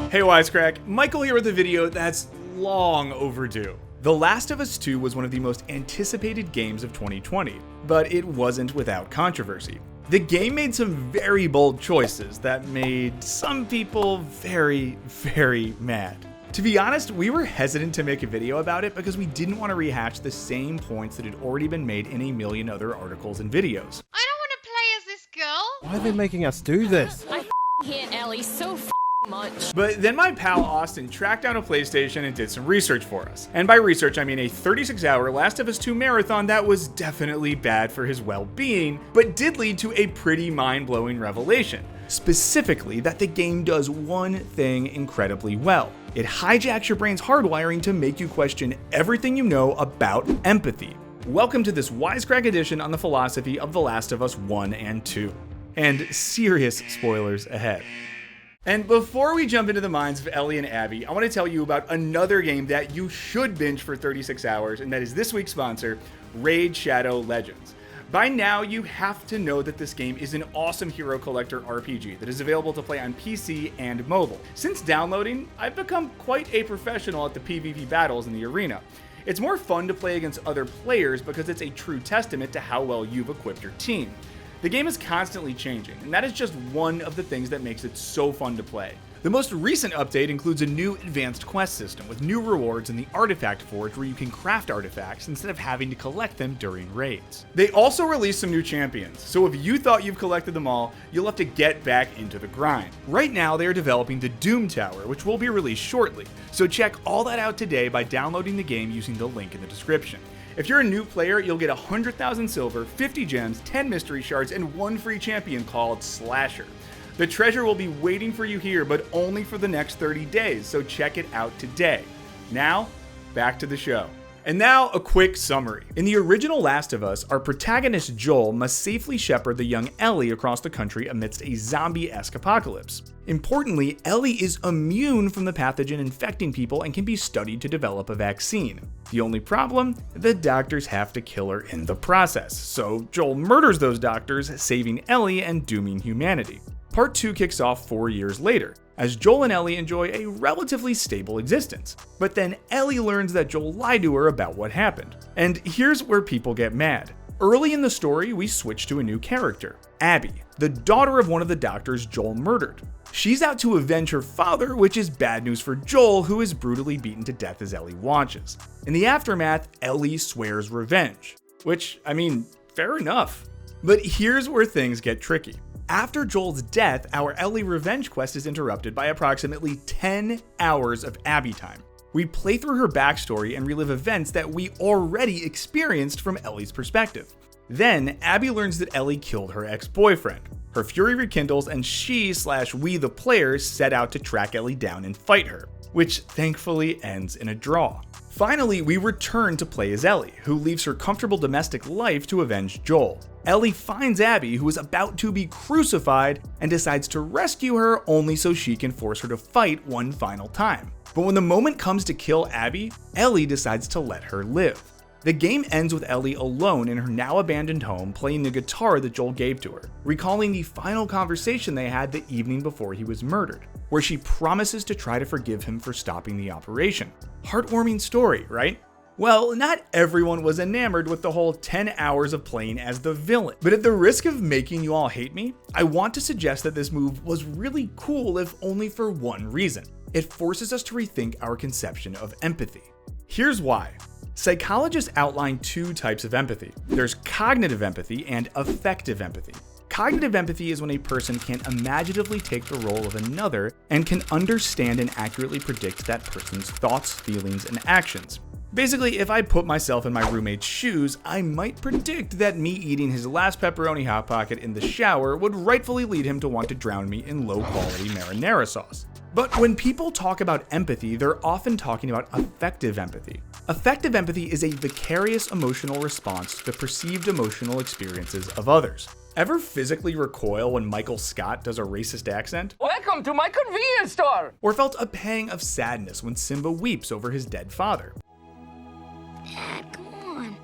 Hey Wisecrack, Michael here with a video that's long overdue. The Last of Us 2 was one of the most anticipated games of 2020, but it wasn't without controversy. The game made some very bold choices that made some people very, very mad. To be honest, we were hesitant to make a video about it because we didn't want to rehash the same points that had already been made in a million other articles and videos. I don't want to play as this girl. Why are they making us do this? I hate Ellie so much. But then my pal Austin tracked down a PlayStation and did some research for us. And by research, I mean a 36-hour Last of Us 2 marathon that was definitely bad for his well-being, but did lead to a pretty mind-blowing revelation. Specifically, that the game does one thing incredibly well. It hijacks your brain's hardwiring to make you question everything you know about empathy. Welcome to this Wisecrack Edition on the philosophy of The Last of Us 1 and 2. And serious spoilers ahead. And before we jump into the minds of Ellie and Abby, I want to tell you about another game that you should binge for 36 hours, and that is this week's sponsor, Raid Shadow Legends. By now, you have to know that this game is an awesome hero collector RPG that is available to play on PC and mobile. Since downloading, I've become quite a professional at the PvP battles in the arena. It's more fun to play against other players because it's a true testament to how well you've equipped your team. The game is constantly changing, and that is just one of the things that makes it so fun to play. The most recent update includes a new advanced quest system with new rewards in the Artifact Forge where you can craft artifacts instead of having to collect them during raids. They also released some new champions, so if you thought you've collected them all, you'll have to get back into the grind. Right now, they are developing the Doom Tower, which will be released shortly, so check all that out today by downloading the game using the link in the description. If you're a new player, you'll get 100,000 silver, 50 gems, 10 mystery shards, and one free champion called Slasher. The treasure will be waiting for you here, but only for the next 30 days, so check it out today. Now, back to the show. And now, a quick summary. In the original Last of Us, our protagonist Joel must safely shepherd the young Ellie across the country amidst a zombie-esque apocalypse. Importantly, Ellie is immune from the pathogen infecting people and can be studied to develop a vaccine. The only problem? The doctors have to kill her in the process, so Joel murders those doctors, saving Ellie and dooming humanity. Part 2 kicks off 4 years later, as Joel and Ellie enjoy a relatively stable existence. But then Ellie learns that Joel lied to her about what happened. And here's where people get mad. Early in the story, we switch to a new character, Abby, the daughter of one of the doctors Joel murdered. She's out to avenge her father, which is bad news for Joel, who is brutally beaten to death as Ellie watches. In the aftermath, Ellie swears revenge. Which, I mean, fair enough. But here's where things get tricky. After Joel's death, our Ellie revenge quest is interrupted by approximately 10 hours of Abby time. We play through her backstory and relive events that we already experienced from Ellie's perspective. Then, Abby learns that Ellie killed her ex-boyfriend. Her fury rekindles and we the players set out to track Ellie down and fight her, which thankfully ends in a draw. Finally, we return to play as Ellie, who leaves her comfortable domestic life to avenge Joel. Ellie finds Abby, who is about to be crucified, and decides to rescue her only so she can force her to fight one final time. But when the moment comes to kill Abby, Ellie decides to let her live. The game ends with Ellie alone in her now abandoned home playing the guitar that Joel gave to her, recalling the final conversation they had the evening before he was murdered, where she promises to try to forgive him for stopping the operation. Heartwarming story, right? Well, not everyone was enamored with the whole 10 hours of playing as the villain, but at the risk of making you all hate me, I want to suggest that this move was really cool if only for one reason. It forces us to rethink our conception of empathy. Here's why. Psychologists outline two types of empathy. There's cognitive empathy and affective empathy. Cognitive empathy is when a person can imaginatively take the role of another and can understand and accurately predict that person's thoughts, feelings, and actions. Basically, if I put myself in my roommate's shoes, I might predict that me eating his last pepperoni Hot Pocket in the shower would rightfully lead him to want to drown me in low-quality marinara sauce. But when people talk about empathy, they're often talking about affective empathy. Affective empathy is a vicarious emotional response to the perceived emotional experiences of others. Ever physically recoil when Michael Scott does a racist accent? Welcome to my convenience store! Or felt a pang of sadness when Simba weeps over his dead father? Dad, come on.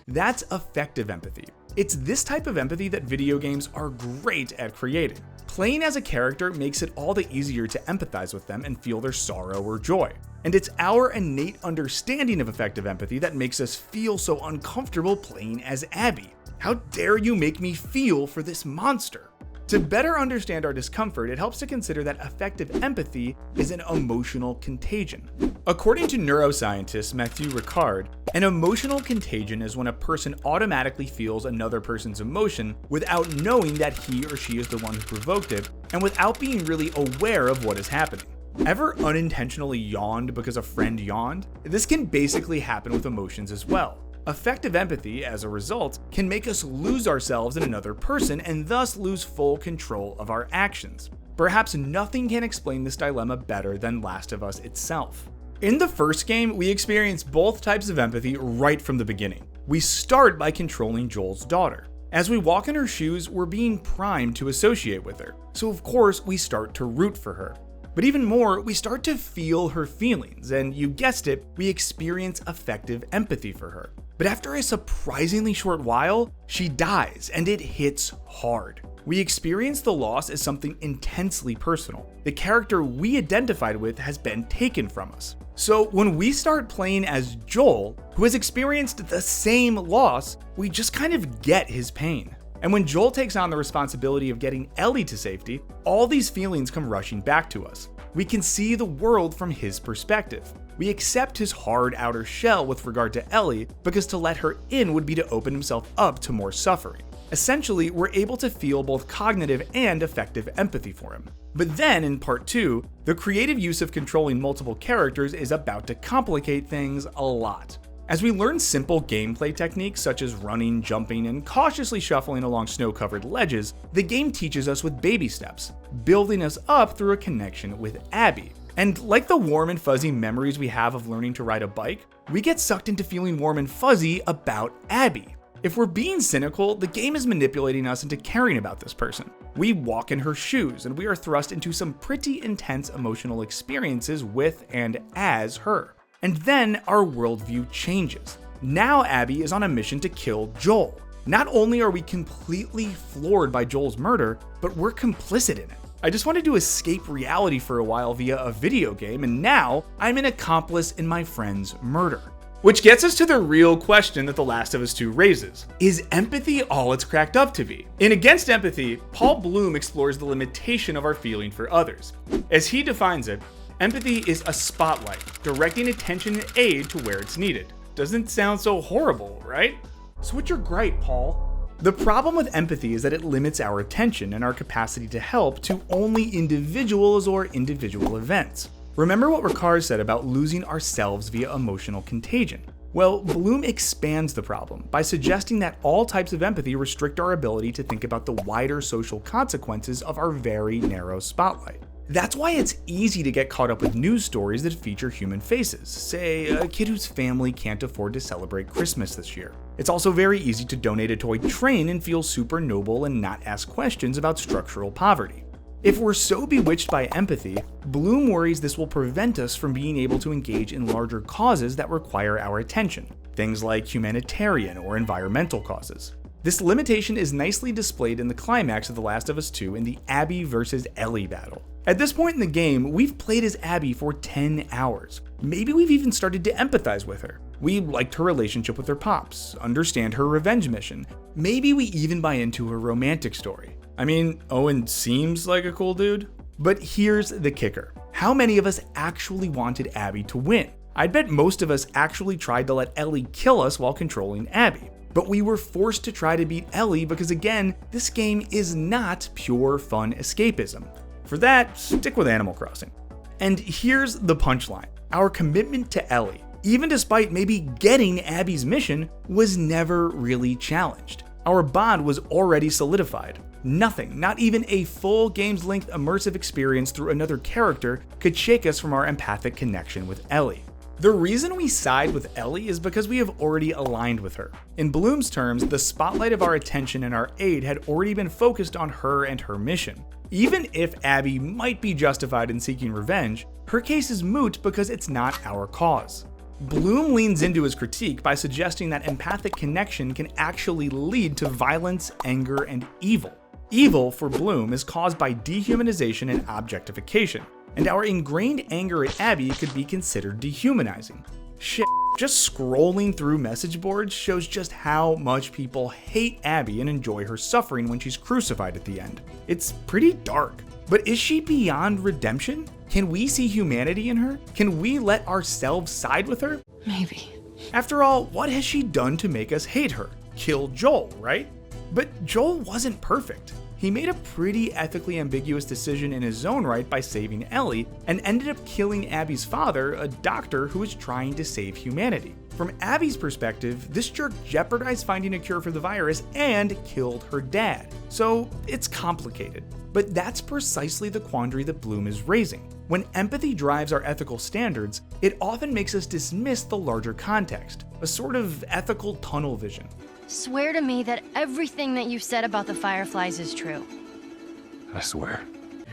That's affective empathy. It's this type of empathy that video games are great at creating. Playing as a character makes it all the easier to empathize with them and feel their sorrow or joy. And it's our innate understanding of effective empathy that makes us feel so uncomfortable playing as Abby. How dare you make me feel for this monster? To better understand our discomfort, it helps to consider that effective empathy is an emotional contagion. According to neuroscientist Matthew Ricard, an emotional contagion is when a person automatically feels another person's emotion without knowing that he or she is the one who provoked it, and without being really aware of what is happening. Ever unintentionally yawned because a friend yawned? This can basically happen with emotions as well. Effective empathy, as a result, can make us lose ourselves in another person and thus lose full control of our actions. Perhaps nothing can explain this dilemma better than Last of Us itself. In the first game, we experience both types of empathy right from the beginning. We start by controlling Joel's daughter. As we walk in her shoes, we're being primed to associate with her, so of course we start to root for her. But even more, we start to feel her feelings, and you guessed it, we experience effective empathy for her. But after a surprisingly short while, she dies, and it hits hard. We experience the loss as something intensely personal. The character we identified with has been taken from us. So when we start playing as Joel, who has experienced the same loss, we just kind of get his pain. And when Joel takes on the responsibility of getting Ellie to safety, all these feelings come rushing back to us. We can see the world from his perspective. We accept his hard outer shell with regard to Ellie because to let her in would be to open himself up to more suffering. Essentially, we're able to feel both cognitive and affective empathy for him. But then, in part 2, the creative use of controlling multiple characters is about to complicate things a lot. As we learn simple gameplay techniques such as running, jumping, and cautiously shuffling along snow-covered ledges, the game teaches us with baby steps, building us up through a connection with Abby. And like the warm and fuzzy memories we have of learning to ride a bike, we get sucked into feeling warm and fuzzy about Abby. If we're being cynical, the game is manipulating us into caring about this person. We walk in her shoes, and we are thrust into some pretty intense emotional experiences with and as her. And then our worldview changes. Now Abby is on a mission to kill Joel. Not only are we completely floored by Joel's murder, but we're complicit in it. I just wanted to escape reality for a while via a video game, and now I'm an accomplice in my friend's murder. Which gets us to the real question that The Last of Us 2 raises. Is empathy all it's cracked up to be? In Against Empathy, Paul Bloom explores the limitation of our feeling for others. As he defines it, empathy is a spotlight, directing attention and aid to where it's needed. Doesn't sound so horrible, right? So what's your gripe, Paul? The problem with empathy is that it limits our attention and our capacity to help to only individuals or individual events. Remember what Ricard said about losing ourselves via emotional contagion? Well, Bloom expands the problem by suggesting that all types of empathy restrict our ability to think about the wider social consequences of our very narrow spotlight. That's why it's easy to get caught up with news stories that feature human faces, say a kid whose family can't afford to celebrate Christmas this year. It's also very easy to donate a toy train and feel super noble and not ask questions about structural poverty. If we're so bewitched by empathy, Bloom worries this will prevent us from being able to engage in larger causes that require our attention, things like humanitarian or environmental causes. This limitation is nicely displayed in the climax of The Last of Us 2 in the Abby versus Ellie battle. At this point in the game, we've played as Abby for 10 hours. Maybe we've even started to empathize with her. We liked her relationship with her pops, understand her revenge mission. Maybe we even buy into her romantic story. I mean, Owen seems like a cool dude. But here's the kicker. How many of us actually wanted Abby to win? I'd bet most of us actually tried to let Ellie kill us while controlling Abby. But we were forced to try to beat Ellie because again, this game is not pure fun escapism. For that, stick with Animal Crossing. And here's the punchline. Our commitment to Ellie, even despite maybe getting Abby's mission, was never really challenged. Our bond was already solidified. Nothing, not even a full game's length immersive experience through another character, could shake us from our empathic connection with Ellie. The reason we side with Ellie is because we have already aligned with her. In Bloom's terms, the spotlight of our attention and our aid had already been focused on her and her mission. Even if Abby might be justified in seeking revenge, her case is moot because it's not our cause. Bloom leans into his critique by suggesting that empathic connection can actually lead to violence, anger, and evil. Evil, for Bloom, is caused by dehumanization and objectification, and our ingrained anger at Abby could be considered dehumanizing. Shit, just scrolling through message boards shows just how much people hate Abby and enjoy her suffering when she's crucified at the end. It's pretty dark. But is she beyond redemption? Can we see humanity in her? Can we let ourselves side with her? Maybe. After all, what has she done to make us hate her? Kill Joel, right? But Joel wasn't perfect. He made a pretty ethically ambiguous decision in his own right by saving Ellie, and ended up killing Abby's father, a doctor who was trying to save humanity. From Abby's perspective, this jerk jeopardized finding a cure for the virus and killed her dad. So it's complicated. But that's precisely the quandary that Bloom is raising. When empathy drives our ethical standards, it often makes us dismiss the larger context, a sort of ethical tunnel vision. Swear to me that everything that you've said about the Fireflies is true. I swear.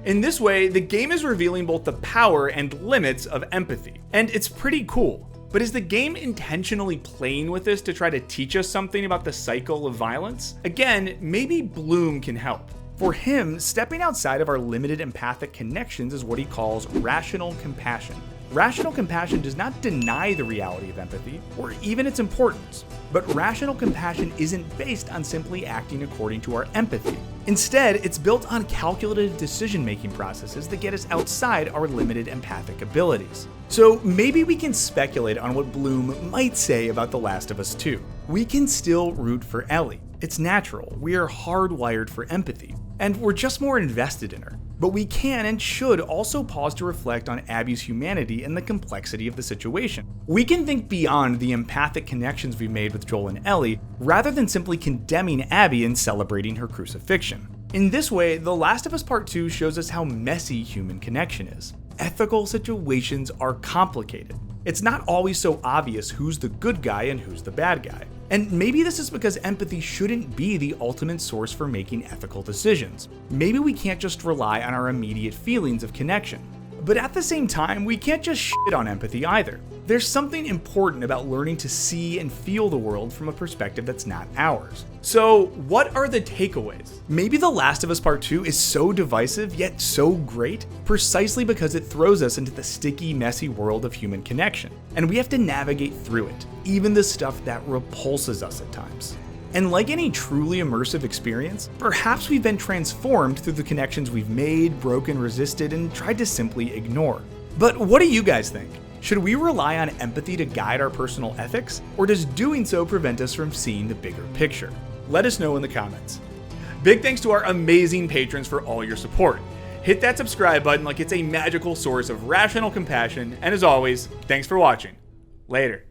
In this way, the game is revealing both the power and limits of empathy, and it's pretty cool. But is the game intentionally playing with this to try to teach us something about the cycle of violence? Again, maybe Bloom can help. For him, stepping outside of our limited empathic connections is what he calls rational compassion. Rational compassion does not deny the reality of empathy, or even its importance, but rational compassion isn't based on simply acting according to our empathy. Instead, it's built on calculated decision-making processes that get us outside our limited empathic abilities. So maybe we can speculate on what Bloom might say about The Last of Us 2. We can still root for Ellie. It's natural, we are hardwired for empathy, and we're just more invested in her. But we can and should also pause to reflect on Abby's humanity and the complexity of the situation. We can think beyond the empathic connections we've made with Joel and Ellie, rather than simply condemning Abby and celebrating her crucifixion. In this way, The Last of Us Part 2 shows us how messy human connection is. Ethical situations are complicated. It's not always so obvious who's the good guy and who's the bad guy. And maybe this is because empathy shouldn't be the ultimate source for making ethical decisions. Maybe we can't just rely on our immediate feelings of connection. But at the same time, we can't just shit on empathy either. There's something important about learning to see and feel the world from a perspective that's not ours. So, what are the takeaways? Maybe The Last of Us Part 2 is so divisive yet so great precisely because it throws us into the sticky, messy world of human connection, and we have to navigate through it, even the stuff that repulses us at times. And like any truly immersive experience, perhaps we've been transformed through the connections we've made, broken, resisted, and tried to simply ignore. But what do you guys think? Should we rely on empathy to guide our personal ethics, or does doing so prevent us from seeing the bigger picture? Let us know in the comments. Big thanks to our amazing patrons for all your support. Hit that subscribe button like it's a magical source of rational compassion, and as always, thanks for watching. Later.